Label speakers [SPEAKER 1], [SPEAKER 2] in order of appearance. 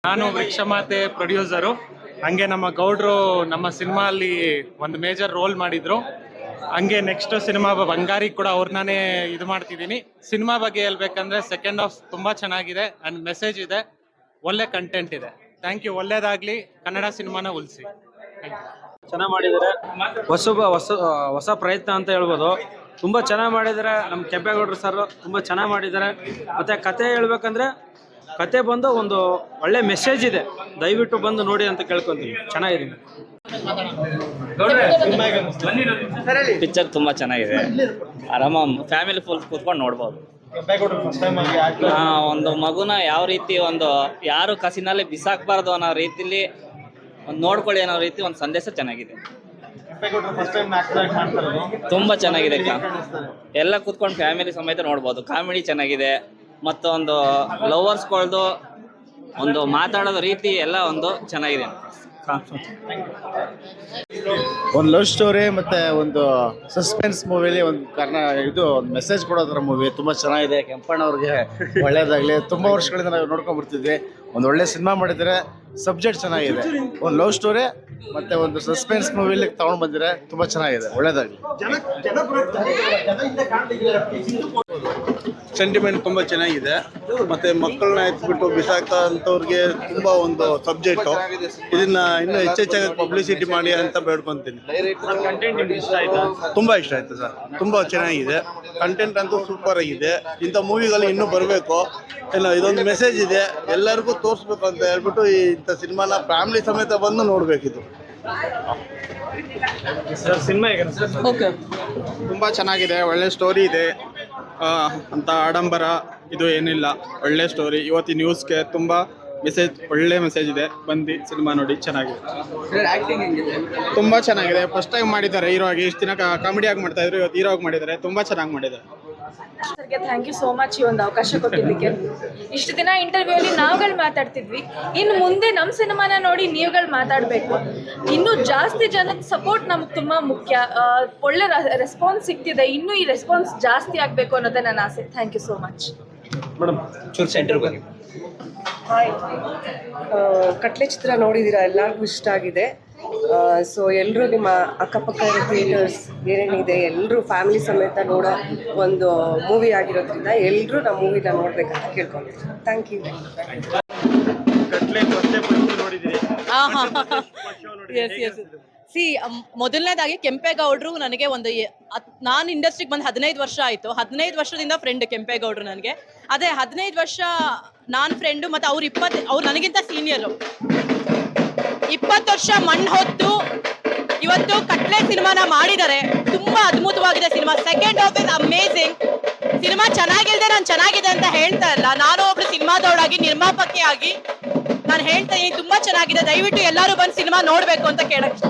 [SPEAKER 1] ನಾನು ವೃಕ್ಷಮಾತೆ ಪ್ರೊಡ್ಯೂಸರು. ಹಂಗೆ ನಮ್ಮ ಗೌಡ್ರು ನಮ್ಮ ಸಿನಿಮಾ ಅಲ್ಲಿ ಒಂದು ಮೇಜರ್ ರೋಲ್ ಮಾಡಿದ್ರು. ಹಂಗೆ ನೆಕ್ಸ್ಟ್ ಸಿನಿಮಾ ಬಂಗಾರಿ ಕೂಡ ಅವ್ರನ್ನೇ ಇದು ಮಾಡ್ತಿದ್ದೀನಿ. ಸಿನಿಮಾ ಬಗ್ಗೆ ಹೇಳ್ಬೇಕಂದ್ರೆ ಸೆಕೆಂಡ್ ಹಾಫ್ ತುಂಬಾ ಚೆನ್ನಾಗಿದೆ ಅಂಡ್ ಮೆಸೇಜ್ ಇದೆ, ಒಳ್ಳೆ ಕಂಟೆಂಟ್ ಇದೆ. Thank you. ಒಳ್ಳೇದಾಗ್ಲಿ, ಕನ್ನಡ ಸಿನಿಮಾನ ಉಳಿಸಿ.
[SPEAKER 2] ಚೆನ್ನಾಗಿ ಮಾಡಿದ್ದಾರೆ. ಹೊಸ ಹೊಸ ಹೊಸ ಪ್ರಯತ್ನ ಅಂತ ಹೇಳ್ಬೋದು. ತುಂಬ ಚೆನ್ನಾಗಿ ಮಾಡಿದ್ದಾರೆ. ನಮ್ಮ ಕೆಂಪೇಗೌಡರು ಸರ್ ತುಂಬ ಚೆನ್ನಾಗಿ ಮಾಡಿದ್ದಾರೆ. ಮತ್ತು ಕತೆ ಹೇಳ್ಬೇಕಂದ್ರೆ ಕತೆ ಬಂದು ಒಂದು ಒಳ್ಳೆ ಮೆಸೇಜ್ ಇದೆ, ದಯವಿಟ್ಟು ಬಂದು ನೋಡಿ ಅಂತ ಕೇಳ್ಕೊತೀನಿ. ಚೆನ್ನಾಗಿದೆ
[SPEAKER 3] ಪಿಕ್ಚರ್, ತುಂಬ ಚೆನ್ನಾಗಿದೆ. ಆರಾಮ ಫ್ಯಾಮಿಲಿ ಫುಲ್ ಕೂತ್ಕೊಂಡು ನೋಡ್ಬೋದು. ಒಂದು ಮಗುನ ಯಾವ ರೀತಿ ಒಂದು ಯಾರು ಕಸಿನಲ್ಲಿ ಬಿಸಾಕ್ಬಾರ್ದು ಅನ್ನೋ ರೀತಿಲಿ ಒಂದು ನೋಡ್ಕೊಳ್ಳಿ ಅನ್ನೋ ರೀತಿ ಒಂದು ಸಂದೇಶ ಚೆನ್ನಾಗಿದೆ. ತುಂಬ ಚೆನ್ನಾಗಿದೆ. ಎಲ್ಲ ಕೂತ್ಕೊಂಡು ಫ್ಯಾಮಿಲಿ ಸಮೇತ ನೋಡ್ಬೋದು. ಕಾಮಿಡಿ ಚೆನ್ನಾಗಿದೆ. ಮತ್ತೊಂದು ಲವರ್ಸ್ಗಳದು ಒಂದು ಮಾತಾಡೋದು ರೀತಿ ಎಲ್ಲ ಒಂದು ಚೆನ್ನಾಗಿದೆ.
[SPEAKER 4] ಒಂದು ಲವ್ ಸ್ಟೋರಿ ಮತ್ತು ಒಂದು ಸಸ್ಪೆನ್ಸ್ ಮೂವಿಲಿ ಒಂದು ಇದು ಒಂದು ಮೆಸೇಜ್ ಕೊಡೋದ್ರ ಮೂವಿ ತುಂಬ ಚೆನ್ನಾಗಿದೆ. ಕೆಂಪಣ್ಣವ್ರಿಗೆ ಒಳ್ಳೇದಾಗಲಿ. ತುಂಬ ವರ್ಷಗಳಿಂದ ನಾವು ನೋಡ್ಕೊಂಡು ಬರ್ತಿದ್ವಿ. ಒಂದು ಒಳ್ಳೆ ಸಿನಿಮಾ ಮಾಡಿದರೆ, ಸಬ್ಜೆಕ್ಟ್ ಚೆನ್ನಾಗಿದೆ. ಒಂದು ಲವ್ ಸ್ಟೋರಿ ಮತ್ತು ಒಂದು ಸಸ್ಪೆನ್ಸ್ ಮೂವಿಲಿ ತಗೊಂಡು ಬಂದಿರೆ ತುಂಬ ಚೆನ್ನಾಗಿದೆ. ಒಳ್ಳೇದಾಗಲಿ.
[SPEAKER 5] ಸೆಂಟಿಮೆಂಟ್ ತುಂಬ ಚೆನ್ನಾಗಿದೆ. ಮತ್ತು ಮಕ್ಕಳನ್ನ ಎತ್ಬಿಟ್ಟು ಬಿಸಾಕಂಥವ್ರಿಗೆ ತುಂಬ ಒಂದು ಸಬ್ಜೆಕ್ಟು. ಇದನ್ನ ಇನ್ನೂ ಹೆಚ್ಚೆಚ್ಚಾಗಿ ಪಬ್ಲಿಸಿಟಿ ಮಾಡಿ ಅಂತ ಬೇಡ್ಕೊತೀನಿ. ತುಂಬ ಇಷ್ಟ ಆಯಿತು ಸರ್. ತುಂಬ ಚೆನ್ನಾಗಿದೆ. ಕಂಟೆಂಟ್ ಅಂತೂ ಸೂಪರ್ ಆಗಿದೆ. ಇಂಥ ಮೂವಿಗಳು ಇನ್ನೂ ಬರಬೇಕು. ಏನೋ ಇದೊಂದು ಮೆಸೇಜ್ ಇದೆ, ಎಲ್ಲರಿಗೂ ತೋರಿಸ್ಬೇಕು ಅಂತ ಹೇಳ್ಬಿಟ್ಟು ಇಂಥ ಸಿನಿಮಾನ ಫ್ಯಾಮಿಲಿ ಸಮೇತ ಬಂದು ನೋಡಬೇಕಿದು.
[SPEAKER 6] ತುಂಬ ಚೆನ್ನಾಗಿದೆ. ಒಳ್ಳೆ ಸ್ಟೋರಿ ಇದೆ. ಅಂತ ಆಡಂಬರ ಇದು ಏನಿಲ್ಲ, ಒಳ್ಳೆ ಸ್ಟೋರಿ. ಇವತ್ತಿನ ನ್ಯೂಸ್ಗೆ ತುಂಬ ಮೆಸೇಜ್, ಒಳ್ಳೆ ಮೆಸೇಜ್ ಇದೆ. ಬಂದು ಸಿನಿಮಾ ನೋಡಿ, ಚೆನ್ನಾಗಿದೆ. ತುಂಬ ಚೆನ್ನಾಗಿದೆ. ಫಸ್ಟ್ ಟೈಮ್ ಮಾಡಿದ್ದಾರೆ ಹೀರೋ ಆಗಿ. ಇಷ್ಟು ದಿನ ಕಾಮಿಡಿ ಆಗಿ ಮಾಡ್ತಾ ಇದ್ರು, ಇವತ್ತು ಹೀರೋ ಆಗಿ ಮಾಡಿದ್ದಾರೆ. ತುಂಬ ಚೆನ್ನಾಗಿ ಮಾಡಿದ್ದಾರೆ.
[SPEAKER 7] ಸರ್ಗೆ ಥ್ಯಾಂಕ್ ಯು ಸೋ ಮಚ್ ಈ ಒಂದು ಅವಕಾಶ ಕೊಟ್ಟಿದ್ದಕ್ಕೆ. ಇಷ್ಟು ದಿನ ಇಂಟರ್ವ್ಯೂ ಅಲ್ಲಿ ನಾವುಗಳು ಮಾತಾಡ್ತಿದ್ವಿ, ಇನ್ನು ಮುಂದೆ ನಮ್ಮ ಸಿನಿಮಾನ ನೋಡಿ ನೀವುಗಳು ಮಾತಾಡಬೇಕು. ಇನ್ನೂ ಜಾಸ್ತಿ ಜನದ ಸಪೋರ್ಟ್ ನಮ್ಗೆ ತುಂಬ ಮುಖ್ಯ. ಒಳ್ಳೆ ರೆಸ್ಪಾನ್ಸ್ ಸಿಗ್ತಿದೆ. ಇನ್ನೂ ಈ ರೆಸ್ಪಾನ್ಸ್ ಜಾಸ್ತಿ ಆಗಬೇಕು ಅನ್ನೋದೇ ನನ್ನ ಆಸೆ. Thank you so much.
[SPEAKER 8] Katle ಚಿತ್ರ ನೋಡಿದ್ದೀರಾ, ಎಲ್ಲರಿಗೂ ಇಷ್ಟ ಆಗಿದೆ. ಸೊ ಎಲ್ಲರೂ ನಿಮ್ಮ ಅಕ್ಕಪಕ್ಕ ಇರೋ ಥಿಯೇಟರ್ಸ್ ಏನೇನಿದೆ ಎಲ್ಲರೂ ಫ್ಯಾಮಿಲಿ ಸಮೇತ ನೋಡೋ ಒಂದು ಮೂವಿ ಆಗಿರೋದ್ರಿಂದ ಎಲ್ಲರೂ ನಮ್ಮ ಮೂವಿನ ನೋಡ್ಬೇಕಂತ ಕೇಳ್ಕೊಳ್ತೀನಿ. Thank you.
[SPEAKER 9] ಮೊದಲನೇದಾಗಿ ಕೆಂಪೇಗೌಡರು ನನಗೆ ಒಂದು ನಾನು ಇಂಡಸ್ಟ್ರಿಗೆ ಬಂದು 15 ವರ್ಷ ಆಯಿತು. 15 ವರ್ಷದಿಂದ ಫ್ರೆಂಡ್ ಕೆಂಪೇಗೌಡರು ನನಗೆ. ಅದೇ 15 ವರ್ಷ ನಾನು ಫ್ರೆಂಡು, ಮತ್ತು ಅವ್ರು ನನಗಿಂತ ಸೀನಿಯರು. 20 ವರ್ಷ ಮಣ್ಣು ಹೊತ್ತು ಇವತ್ತು ಕಟ್ಲೆ ಸಿನಿಮಾನ ಮಾಡಿದ್ದಾರೆ. ತುಂಬ ಅದ್ಭುತವಾಗಿದೆ cinema. Second half is amazing. Cinema ಚೆನ್ನಾಗಿಲ್ದೆ ನಾನು ಚೆನ್ನಾಗಿದೆ ಅಂತ ಹೇಳ್ತಾ ಇಲ್ಲ. ನಾನು ಒಬ್ಳು ಸಿನಿಮಾದವಳಾಗಿ, ನಿರ್ಮಾಪಕಿಯಾಗಿ ನಾನು ಹೇಳ್ತಾ ಇದ್ದೀನಿ, ತುಂಬ ಚೆನ್ನಾಗಿದೆ. ದಯವಿಟ್ಟು ಎಲ್ಲರೂ ಬಂದು ಸಿನಿಮಾ ನೋಡಬೇಕು ಅಂತ ಕೇಳಕ್ಕೆ